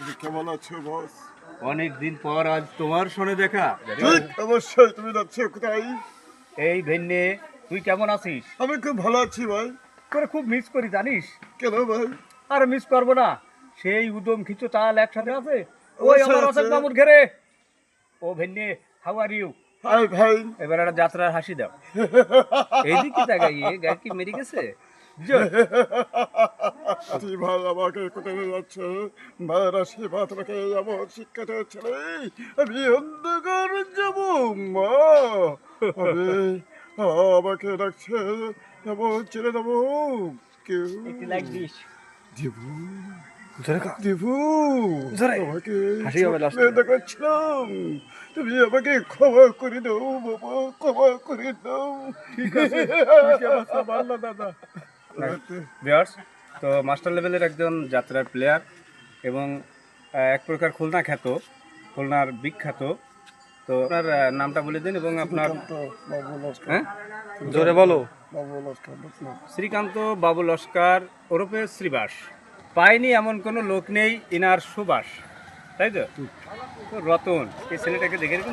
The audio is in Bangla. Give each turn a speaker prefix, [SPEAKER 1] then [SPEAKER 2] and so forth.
[SPEAKER 1] তুমি কেমন আছো বস?
[SPEAKER 2] অনেক দিন পর আজ তোমার সনে দেখা।
[SPEAKER 1] ঠিক, অবশ্যই। তুমি যাচ্ছ কোথায়?
[SPEAKER 2] এই ভেন্নে, তুই কেমন আছিস?
[SPEAKER 1] আমি খুব ভালো আছি ভাই।
[SPEAKER 2] তোরে খুব মিস করি জানিস।
[SPEAKER 1] কেন ভাই?
[SPEAKER 2] আর মিস করবো না? সেই উদম খিচু তাল একসাথে আছে। ওই
[SPEAKER 1] অবশ্যই
[SPEAKER 2] আমার
[SPEAKER 1] আছে।
[SPEAKER 2] অশোক মামুর ঘেরে। ও ভেন্নে, হাউ আর ইউ?
[SPEAKER 1] হাই ভাই।
[SPEAKER 2] এবার একটা যাত্রার হাসি দাও। এইদিকে তাকাইয়ে গায়ে কি মেরে গেছে? জোর।
[SPEAKER 1] তুই ভাই আমাকে কোথায় নিয়ে যাচ্ছ? ভাইয়ের আশীর্বাদ রেখে যাবো শিক্ষাটা ছেলে। আমি অন্ধকার যাব মা। আমি আমাকে ডাকছে, যাবো ছেড়ে দেবো। কেউ
[SPEAKER 2] একটু লাইক দিস।
[SPEAKER 1] দেবু
[SPEAKER 2] জোরে কা।
[SPEAKER 1] দেবু
[SPEAKER 2] জোরে।
[SPEAKER 1] আমাকে
[SPEAKER 2] হাসি হবে last
[SPEAKER 1] স্বপ্নে
[SPEAKER 2] এ।
[SPEAKER 1] দেখাচ্ছিলাম। তুমি আমাকে ক্ষমা করে দাও বাবা, ক্ষমা করে দাও।
[SPEAKER 2] ঠিক আছে, তুই কি আমার সব আল্লাহ দাদা। ভিউয়ার্স, তো মাস্টার লেভেলের একজন যাত্রার প্লেয়ার এবং এক প্রকার খুলনা খ্যাত, খুলনার বিখ্যাত। তো আপনার নামটা বলে দিন এবং আপনার
[SPEAKER 1] বাবু লস্কর।
[SPEAKER 2] হ্যাঁ জোরে বলো।
[SPEAKER 1] বাবু লস্কর বুঝলাম।
[SPEAKER 2] শ্রীকান্ত বাবু লস্কর ওরফে শ্রীবাস। পায়নি এমন কোনো লোক নেই ইনার সুবাস, তাই তো? তো রতন এই ছেলেটাকে দেখে রেখে